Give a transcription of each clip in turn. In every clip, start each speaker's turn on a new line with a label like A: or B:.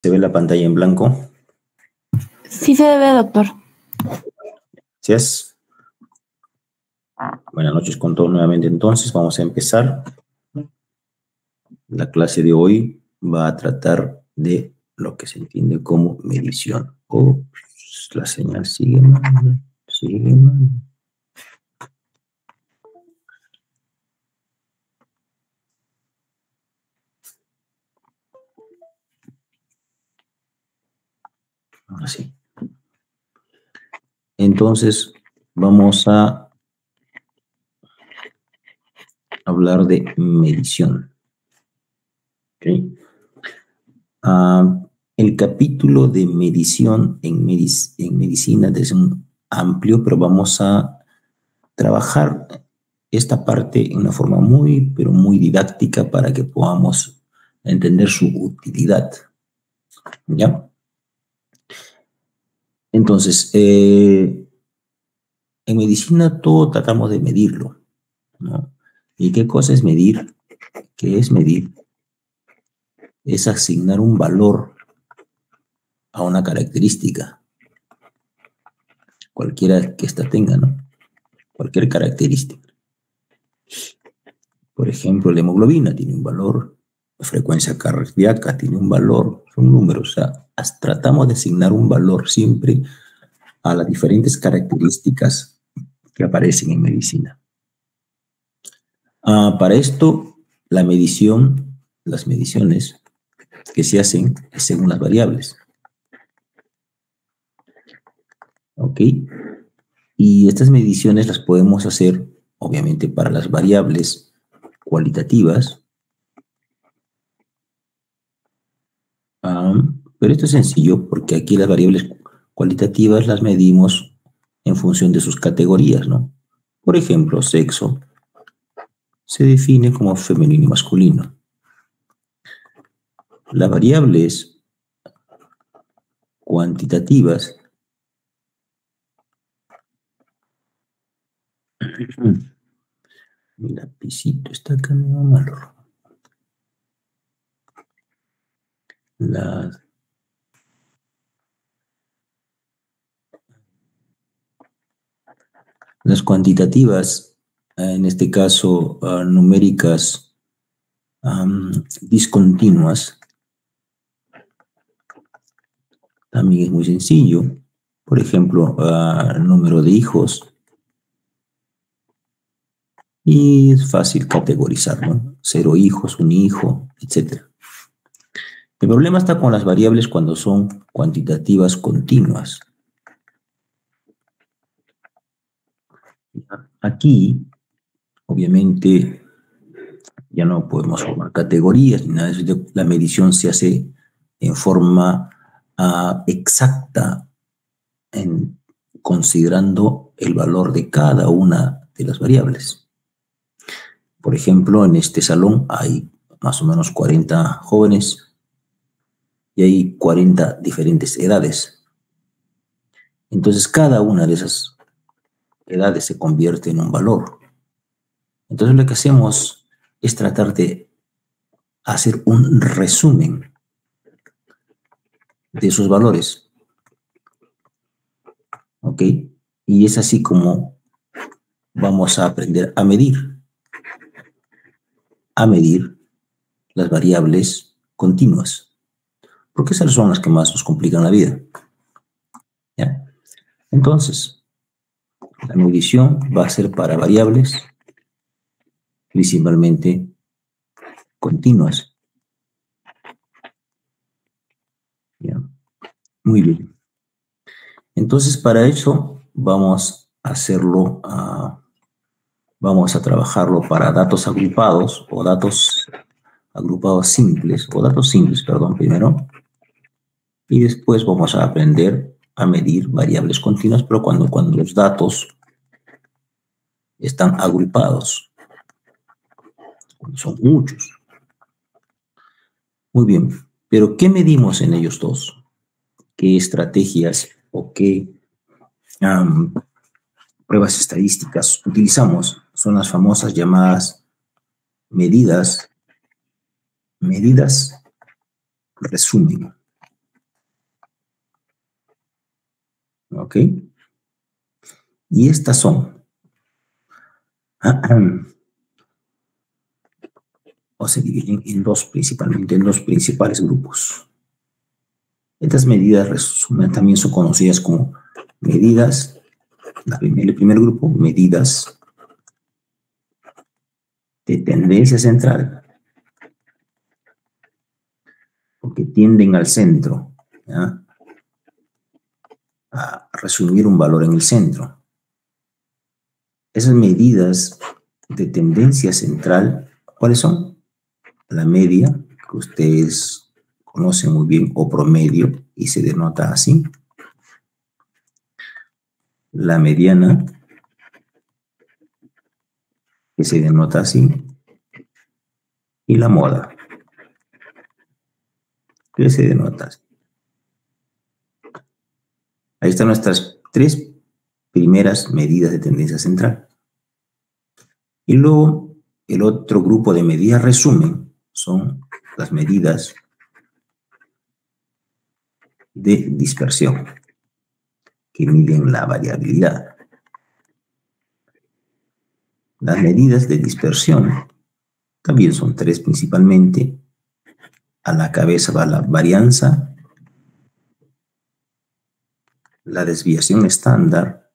A: ¿Se ve la pantalla en blanco?
B: Sí se ve, doctor.
A: Gracias. Buenas noches con todos nuevamente. Entonces, vamos a empezar. La clase de hoy va a tratar de lo que se entiende como medición. La señal sigue mal, sigue mal. Ahora sí. Entonces, vamos a hablar de medición. ¿Okay? El capítulo de medición en medicina es un amplio, pero vamos a trabajar esta parte en una forma muy, pero muy didáctica para que podamos entender su utilidad. ¿Ya? Entonces, en medicina todo tratamos de medirlo, ¿no? ¿Y qué cosa es medir? ¿Qué es medir? Es asignar un valor a una característica, cualquiera que ésta tenga, ¿no? Cualquier característica. Por ejemplo, la hemoglobina tiene un valor, la frecuencia cardíaca tiene un valor, son números. O sea, tratamos de asignar un valor siempre a las diferentes características que aparecen en medicina. Para esto, las mediciones que se hacen es según las variables. ¿Ok? Y estas mediciones las podemos hacer, obviamente, para las variables cualitativas. Pero esto es sencillo porque aquí las variables cualitativas las medimos en función de sus categorías, ¿no? Por ejemplo, sexo se define como femenino y masculino. Las variables cuantitativas mi lapicito está acá, me va malo. Las cuantitativas, en este caso numéricas discontinuas, también es muy sencillo. Por ejemplo, número de hijos. Y es fácil categorizar, ¿no? 0 hijos, 1 hijo, etc. El problema está con las variables cuando son cuantitativas continuas. Aquí, obviamente, ya no podemos formar categorías ni nada de eso. La medición se hace en forma exacta, considerando el valor de cada una de las variables. Por ejemplo, en este salón hay más o menos 40 jóvenes y hay 40 diferentes edades. Entonces, cada una de esas edades se convierte en un valor. Entonces, lo que hacemos es tratar de hacer un resumen de esos valores. ¿Ok? Y es así como vamos a aprender a medir las variables continuas. Porque esas son las que más nos complican la vida. ¿Ya? Entonces, la medición va a ser para variables principalmente continuas. ¿Ya? Muy bien. Entonces, para eso vamos a hacerlo, vamos a trabajarlo para datos agrupados o datos agrupados simples, o datos simples, perdón, primero. Y después vamos a aprender a medir variables continuas, pero cuando los datos están agrupados, cuando son muchos. Muy bien, pero ¿qué medimos en ellos dos? ¿Qué estrategias o qué pruebas estadísticas utilizamos? Son las famosas llamadas medidas resumen. ¿Ok? Y estas son, o se dividen en dos, principalmente en dos principales grupos. Estas medidas también son conocidas como medidas, el primer grupo, medidas de tendencia central, porque tienden al centro, ¿ya? A resumir un valor en el centro. Esas medidas de tendencia central, ¿cuáles son? La media, que ustedes conocen muy bien, o promedio, y se denota así. La mediana, que se denota así. Y la moda, que se denota así. Ahí están nuestras tres primeras medidas de tendencia central. Y luego, el otro grupo de medidas resumen son las medidas de dispersión, que miden la variabilidad. Las medidas de dispersión también son tres principalmente. A la cabeza va la varianza, la desviación estándar,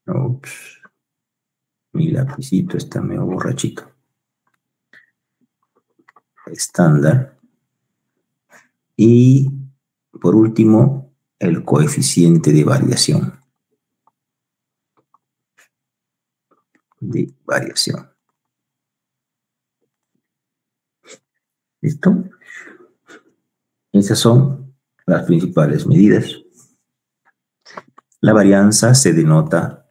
A: Ups, mi lapicito está medio borrachito. Estándar. Y por último, el coeficiente de variación. ¿Listo? Esas son las principales medidas. La varianza se denota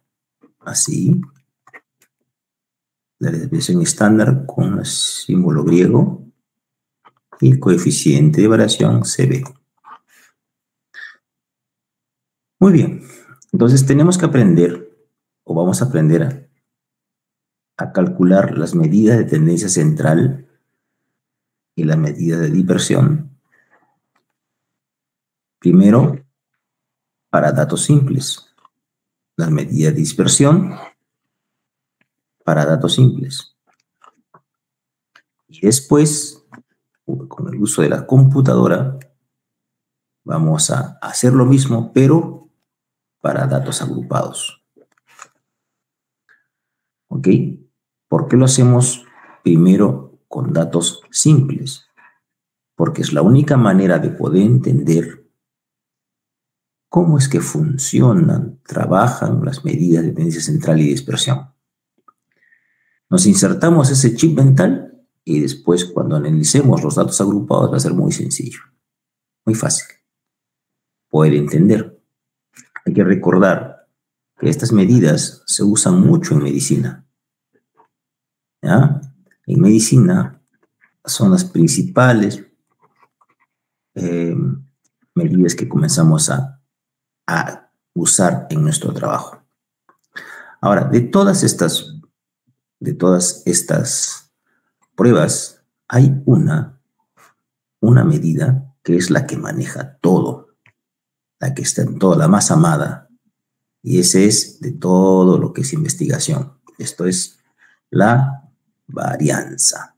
A: así. La desviación estándar con el símbolo griego. Y el coeficiente de variación CB. Muy bien. Entonces tenemos que aprender, o vamos a aprender a calcular las medidas de tendencia central y la medida de dispersión. Primero, para datos simples. La medida de dispersión para datos simples. Y después, con el uso de la computadora, vamos a hacer lo mismo, pero para datos agrupados. ¿Ok? ¿Por qué lo hacemos primero con datos simples? Porque es la única manera de poder entender cómo es que funcionan, trabajan las medidas de tendencia central y dispersión. Nos insertamos ese chip mental y después cuando analicemos los datos agrupados va a ser muy sencillo, muy fácil poder entender. Hay que recordar que estas medidas se usan mucho en medicina. ¿Ya? En medicina son las principales medidas que comenzamos a usar en nuestro trabajo. Ahora, de todas estas pruebas, hay una medida que es la que maneja todo, la que está en toda, la más amada, y ese es de todo lo que es investigación. Esto es la varianza.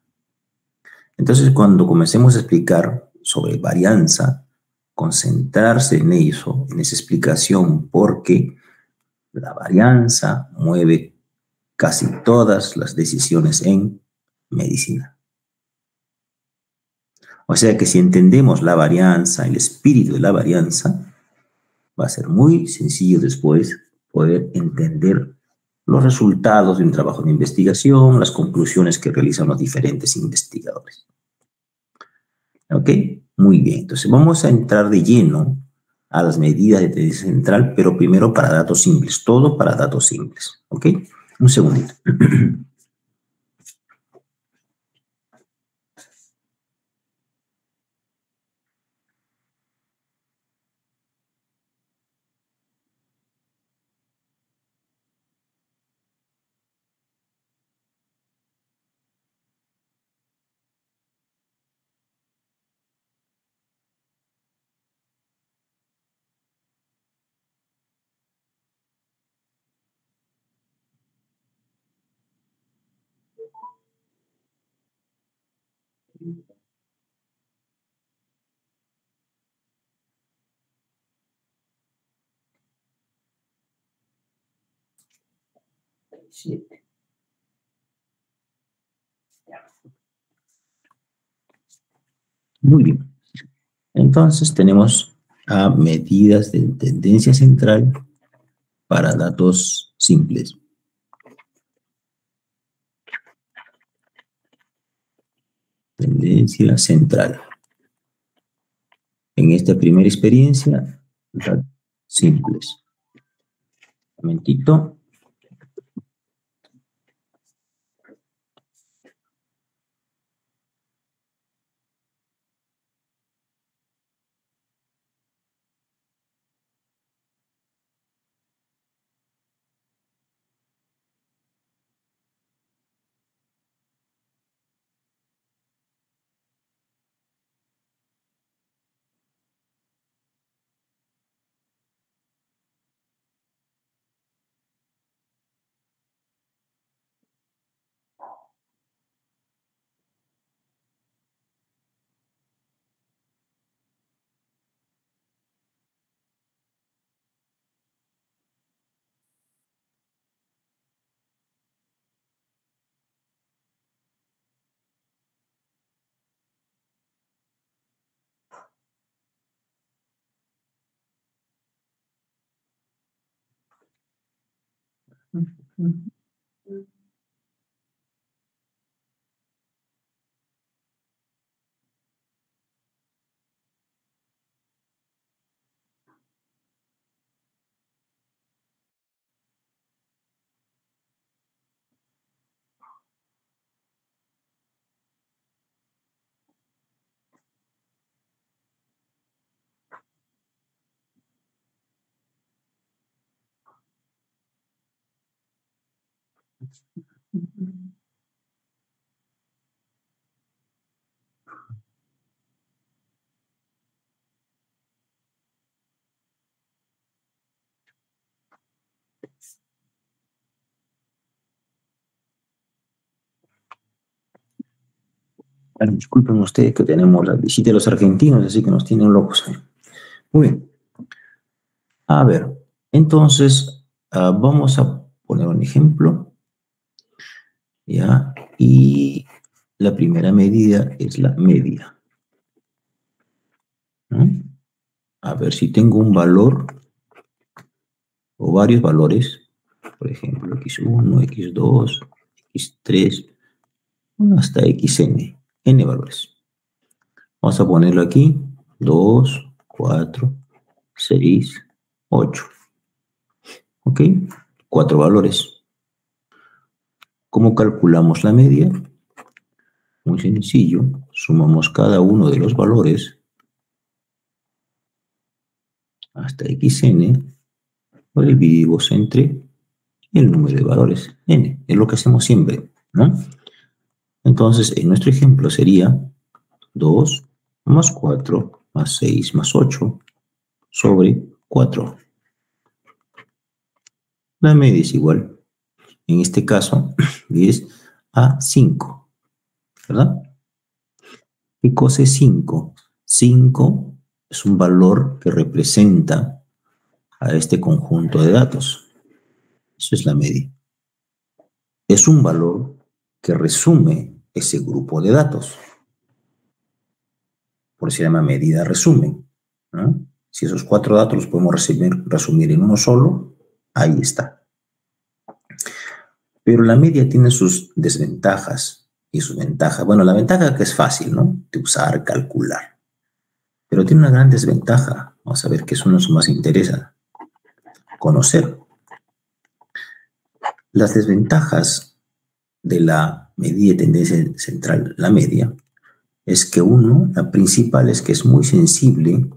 A: Entonces, cuando comencemos a explicar sobre varianza, concentrarse en eso, en esa explicación, porque la varianza mueve casi todas las decisiones en medicina. O sea que si entendemos la varianza, el espíritu de la varianza, va a ser muy sencillo después poder entender los resultados de un trabajo de investigación, las conclusiones que realizan los diferentes investigadores. ¿Ok? Muy bien. Entonces vamos a entrar de lleno a las medidas de tendencia central, pero primero para datos simples. Todo para datos simples. ¿Ok? Un segundito. 7. Muy bien. Entonces tenemos a medidas de tendencia central para datos simples. Tendencia central. En esta primera experiencia, datos simples. Un momentito. Bueno, disculpen ustedes que tenemos la visita de los argentinos, así que nos tienen locos. Muy bien. A ver, entonces vamos a poner un ejemplo. ¿Ya? Y la primera medida es la media. ¿No? A ver si tengo un valor o varios valores, por ejemplo, x1, x2, x3, hasta xn, n valores. Vamos a ponerlo aquí, 2, 4, 6, 8. ¿Ok? 4 valores. ¿Cómo calculamos la media? Muy sencillo, sumamos cada uno de los valores hasta xn, lo dividimos entre el número de valores, n, es lo que hacemos siempre, ¿no? Entonces, en nuestro ejemplo sería 2 más 4 más 6 más 8 sobre 4. La media es igual, en este caso, 10 a 5, ¿verdad? ¿Qué cosa es 5? 5 es un valor que representa a este conjunto de datos. Eso es la media. Es un valor que resume ese grupo de datos. Por eso se llama medida resumen, ¿no? Si esos 4 datos los podemos resumir en uno solo, ahí está. Pero la media tiene sus desventajas y sus ventajas. Bueno, la ventaja que es fácil, ¿no? De usar, calcular. Pero tiene una gran desventaja. Vamos a ver qué eso nos más interesa conocer. Las desventajas de la medida de tendencia central, la media, es que la principal es que es muy sensible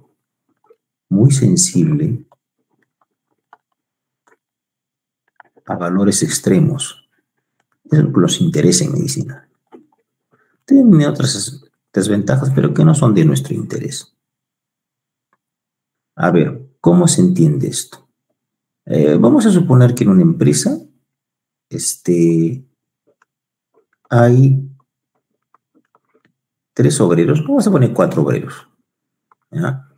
A: a valores extremos. Es lo que nos interesa en medicina. Tiene otras desventajas, pero que no son de nuestro interés. A ver, ¿cómo se entiende esto? Vamos a suponer que en una empresa hay 3 obreros, vamos a poner 4 obreros, ¿ya?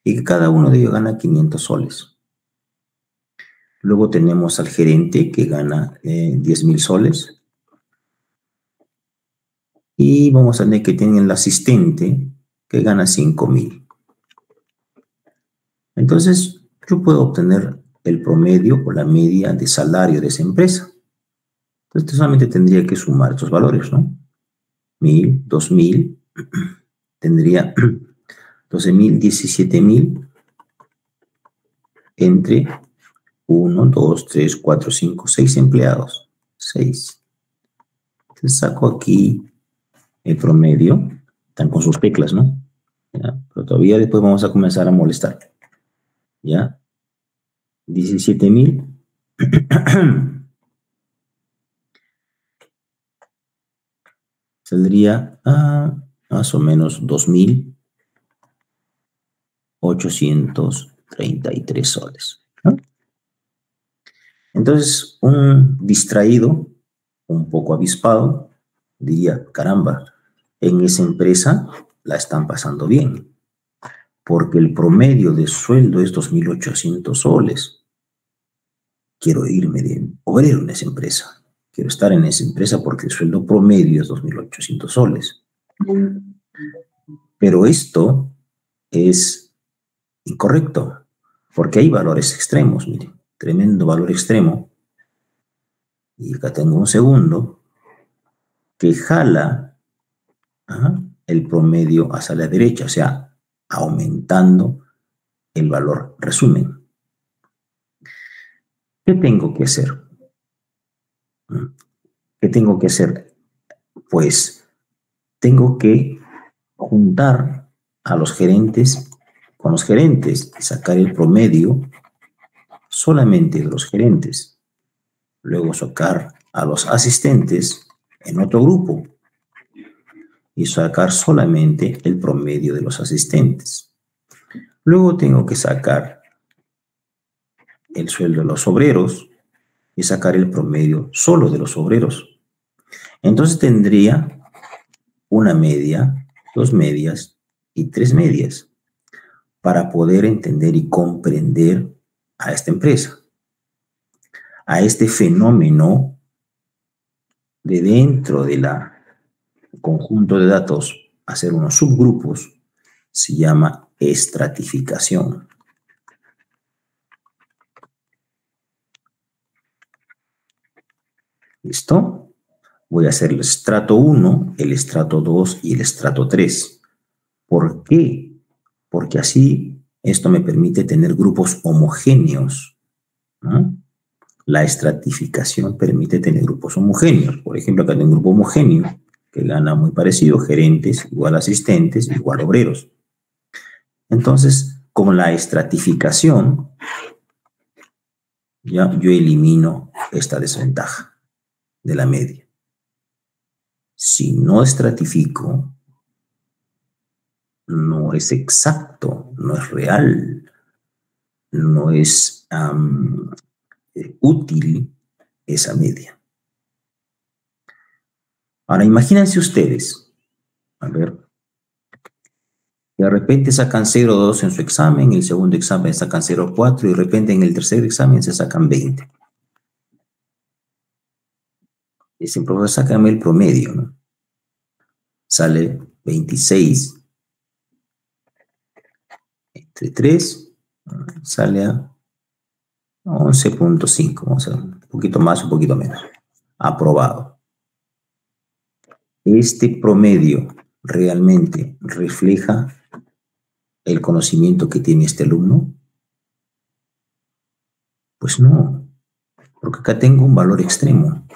A: Y que cada uno de ellos gana 500 soles. Luego tenemos al gerente que gana 10.000 soles. Y vamos a tener que tener el asistente que gana 5.000. Entonces, yo puedo obtener el promedio o la media de salario de esa empresa. Entonces, solamente tendría que sumar estos valores, ¿no? 1.000, 2.000, tendría 12.000, 17.000 entre 1, 2, 3, 4, 5, 6 empleados. 6. Entonces, saco aquí el promedio. Están con sus teclas, ¿no? ¿Ya? Pero todavía después vamos a comenzar a molestar. ¿Ya? 17.000. Saldría a más o menos 2.833 soles, ¿no? Entonces, un distraído, un poco avispado, diría, caramba, en esa empresa la están pasando bien, porque el promedio de sueldo es 2.800 soles. Quiero irme de obrero en esa empresa. Quiero estar en esa empresa porque el sueldo promedio es 2.800 soles. Pero esto es incorrecto, porque hay valores extremos, miren, tremendo valor extremo. Y acá tengo un segundo que jala el promedio hacia la derecha, o sea, aumentando el valor resumen. ¿Qué tengo que hacer? ¿Qué tengo que hacer? Pues tengo que juntar a los gerentes con los gerentes y sacar el promedio solamente de los gerentes. Luego sacar a los asistentes en otro grupo y sacar solamente el promedio de los asistentes. Luego tengo que sacar el sueldo de los obreros y sacar el promedio solo de los obreros. Entonces tendría una media, 2 medias y 3 medias para poder entender y comprender a esta empresa, a este fenómeno de dentro de la conjunto de datos, hacer unos subgrupos, se llama estratificación. ¿Listo? Voy a hacer el estrato 1, el estrato 2 y el estrato 3. ¿Por qué? Porque así esto me permite tener grupos homogéneos, ¿no? La estratificación permite tener grupos homogéneos. Por ejemplo, acá tengo un grupo homogéneo que gana muy parecido, gerentes igual asistentes igual obreros. Entonces, con la estratificación, ya yo elimino esta desventaja de la media. Si no estratifico, no es exacto, no es real, no es útil esa media. Ahora, imagínense ustedes, a ver, de repente sacan 0,2 en su examen, en el segundo examen sacan 0,4 y de repente en el tercer examen se sacan 20. Dicen, profesor, sácame el promedio, ¿no? Sale 26 entre 3, sale a 11.5, vamos a ver, un poquito más, un poquito menos. Aprobado. Este promedio realmente refleja el conocimiento que tiene este alumno. Pues no, porque acá tengo un valor extremo.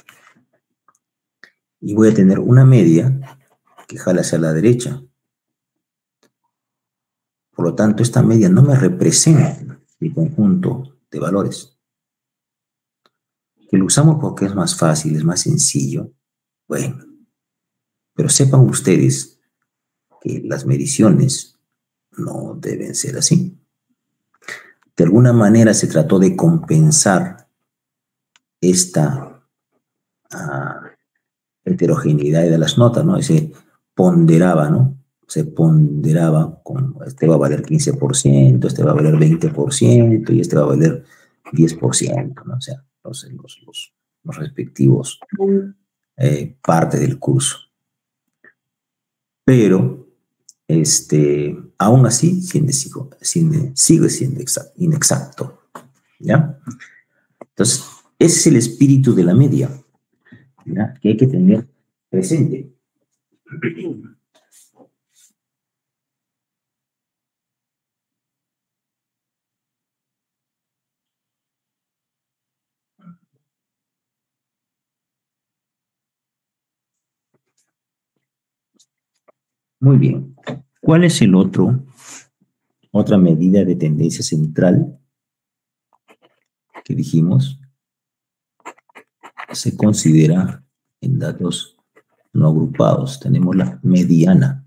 A: Y voy a tener una media que jala hacia la derecha. Por lo tanto, esta media no me representa el conjunto de valores. Que lo usamos porque es más fácil, es más sencillo. Bueno, pero sepan ustedes que las mediciones no deben ser así. De alguna manera se trató de compensar esta heterogeneidad de las notas, ¿no? Dice, ponderaba, ¿no? Se ponderaba con este va a valer 15%, este va a valer 20% y este va a valer 10%, ¿no? O sea, los respectivos partes del curso. Pero, aún así, sigue siendo inexacto, ¿ya? Entonces, ese es el espíritu de la media, ¿ya? Que hay que tener presente. Muy bien. ¿Cuál es otra medida de tendencia central que dijimos? Se considera en datos no agrupados. Tenemos la mediana.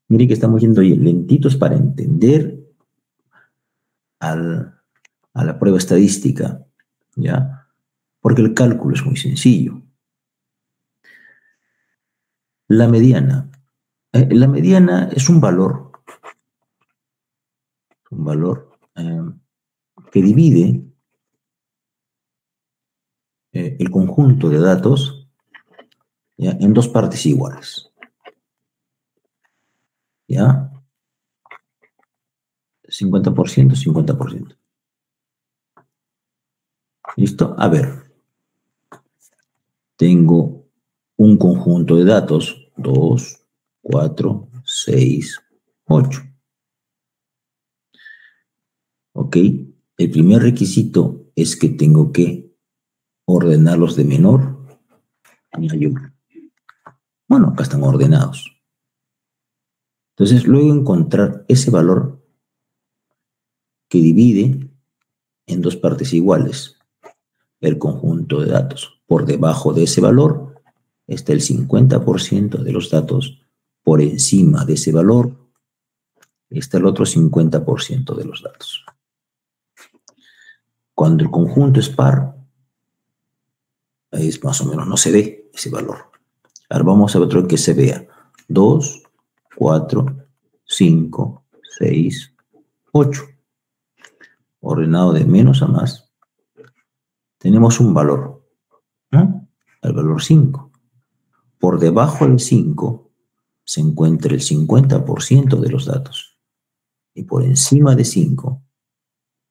A: Mire que estamos yendo lentitos para entender a la prueba estadística, ¿ya? Porque el cálculo es muy sencillo. La mediana. La mediana es un valor que divide el conjunto de datos, ¿ya?, en dos partes iguales. ¿Ya? 50%, 50%. ¿Listo? A ver. Tengo un conjunto de datos, 2, 4, 6, 8. ¿Ok? El primer requisito es que tengo que ordenarlos de menor a mayor. Bueno, acá están ordenados. Entonces, luego encontrar ese valor que divide en dos partes iguales el conjunto de datos. Por debajo de ese valor está el 50% de los datos. Por encima de ese valor está el otro 50% de los datos. Cuando el conjunto es par, es más o menos, no se ve ese valor. Ahora vamos a ver otro que se vea. 2, 4, 5, 6, 8. Ordenado de menos a más. Tenemos un valor, ¿no? El valor 5. Por debajo del 5 se encuentra el 50% de los datos. Y por encima de 5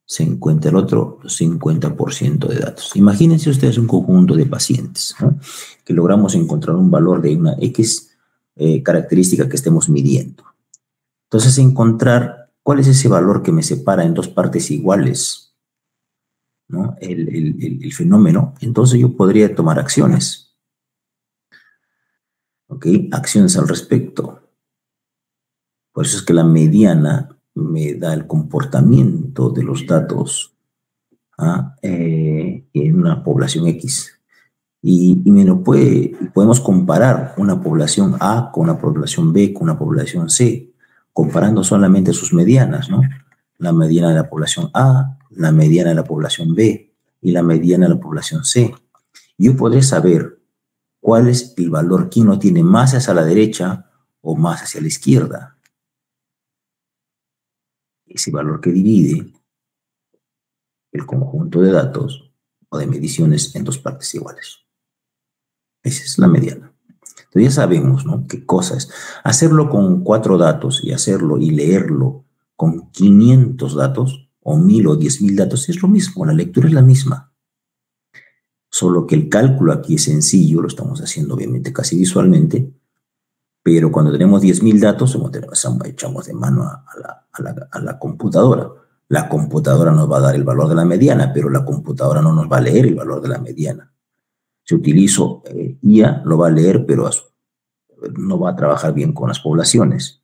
A: se encuentra el otro 50% de datos. Imagínense ustedes un conjunto de pacientes, ¿no?, que logramos encontrar un valor de una X característica que estemos midiendo. Entonces, encontrar cuál es ese valor que me separa en dos partes iguales, ¿no?, el fenómeno. Entonces yo podría tomar acciones. ¿Ok? Acciones al respecto. Por eso es que la mediana me da el comportamiento de los datos en una población X. Y podemos comparar una población A con una población B con una población C, comparando solamente sus medianas, ¿no? La mediana de la población A, la mediana de la población B y la mediana de la población C. Yo podré saber cuál es el valor, quién lo tiene más hacia la derecha o más hacia la izquierda. Ese valor que divide el conjunto de datos o de mediciones en dos partes iguales. Esa es la mediana. Entonces ya sabemos, ¿no?, qué cosa es. Hacerlo con 4 datos y hacerlo y leerlo con 500 datos o 1000 o 10.000 datos es lo mismo, la lectura es la misma. Solo que el cálculo aquí es sencillo, lo estamos haciendo obviamente casi visualmente, pero cuando tenemos 10.000 datos, echamos de mano a la computadora. La computadora nos va a dar el valor de la mediana, pero la computadora no nos va a leer el valor de la mediana. Si utilizo IA, lo va a leer, pero no va a trabajar bien con las poblaciones.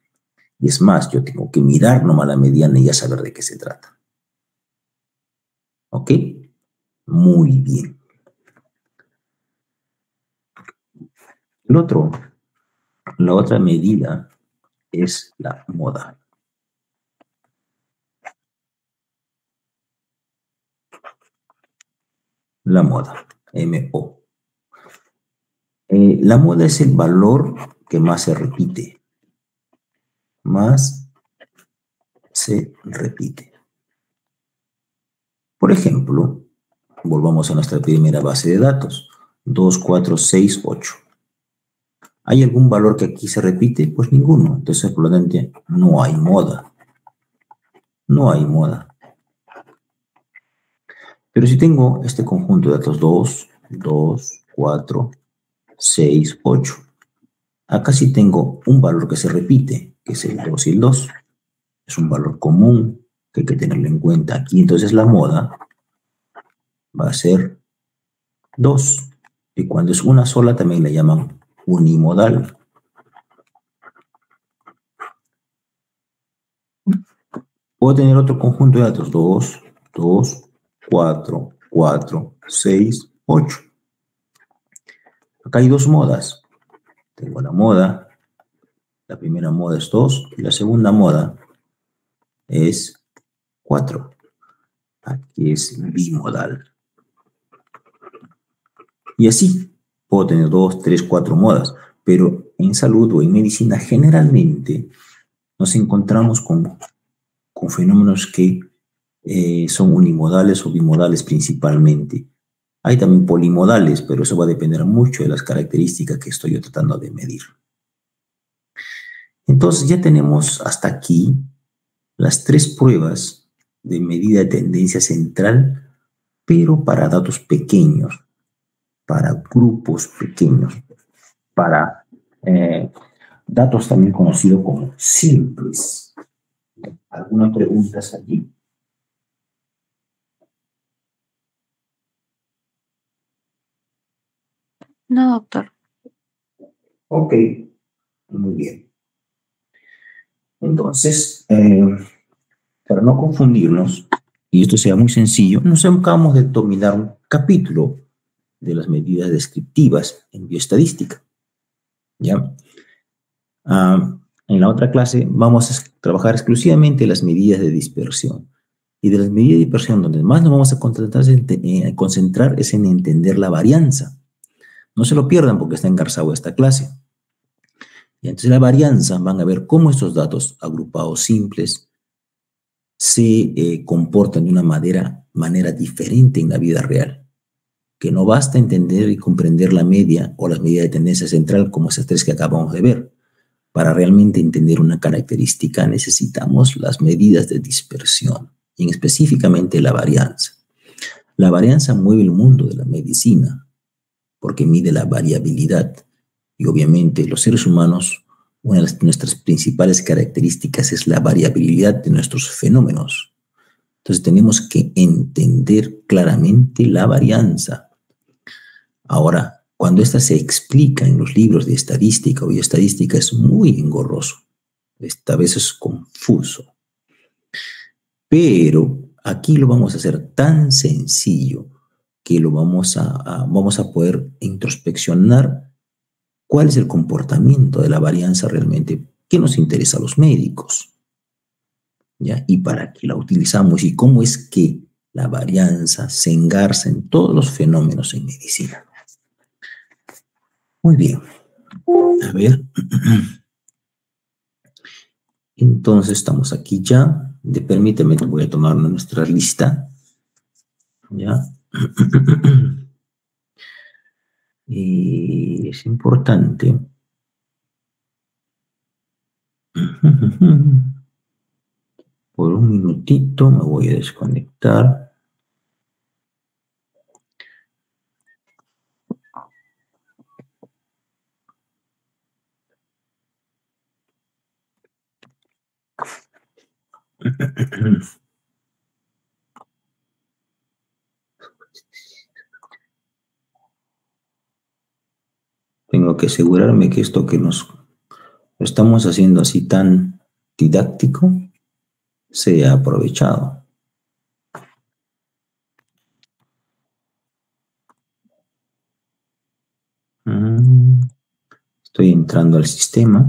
A: Y es más, yo tengo que mirar nomás la mediana y ya saber de qué se trata. ¿Ok? Muy bien. La otra medida es la moda. La moda, MO. La moda es el valor que más se repite. Más se repite. Por ejemplo, volvamos a nuestra primera base de datos. 2, 4, 6, 8. ¿Hay algún valor que aquí se repite? Pues ninguno. Entonces, por lo tanto, no hay moda. No hay moda. Pero si tengo este conjunto de datos 2, 2, 4, 6, 8. Acá sí tengo un valor que se repite, que es el 2 y el 2. Es un valor común que hay que tenerlo en cuenta aquí. Entonces la moda va a ser 2. Y cuando es una sola también le llaman unimodal. Puedo tener otro conjunto de datos. 2, 2, 4, 4, 6, 8. Acá hay dos modas. Tengo la moda. La primera moda es 2 y la segunda moda es 4. Aquí es bimodal. Y así puedo tener 2, 3, 4 modas. Pero en salud o en medicina generalmente nos encontramos con fenómenos que son unimodales o bimodales principalmente. Hay también polimodales, pero eso va a depender mucho de las características que estoy yo tratando de medir. Entonces ya tenemos hasta aquí las tres pruebas de medida de tendencia central, pero para datos pequeños, para grupos pequeños, para datos también conocidos como simples. ¿Alguna pregunta allí?
B: No, doctor.
A: Ok, muy bien. Entonces, para no confundirnos, y esto sea muy sencillo, nos acabamos de dominar un capítulo de las medidas descriptivas en bioestadística. ¿Ya? En la otra clase vamos a trabajar exclusivamente las medidas de dispersión. Y de las medidas de dispersión, donde más nos vamos a concentrar es en entender la varianza. No se lo pierdan porque está engarzado esta clase. Y entonces la varianza van a ver cómo estos datos agrupados simples se comportan de una manera diferente en la vida real. Que no basta entender y comprender la media o las medidas de tendencia central como esas tres que acabamos de ver. Para realmente entender una característica necesitamos las medidas de dispersión, y específicamente la varianza. La varianza mueve el mundo de la medicina porque mide la variabilidad y obviamente los seres humanos, una de nuestras principales características es la variabilidad de nuestros fenómenos. Entonces tenemos que entender claramente la varianza. Ahora, cuando esta se explica en los libros de estadística o bioestadística es muy engorroso. Esta vez es confuso. Pero aquí lo vamos a hacer tan sencillo que lo vamos a poder introspeccionar cuál es el comportamiento de la varianza realmente que nos interesa a los médicos. ¿Ya? Y para qué la utilizamos y cómo es que la varianza se engarza en todos los fenómenos en medicina. Muy bien. A ver. Entonces estamos aquí ya. Permíteme, voy a tomar nuestra lista. ¿Ya? Y es importante. Por un minutito me voy a desconectar. Tengo que asegurarme que esto que nos lo estamos haciendo así tan didáctico sea aprovechado. Estoy entrando al sistema.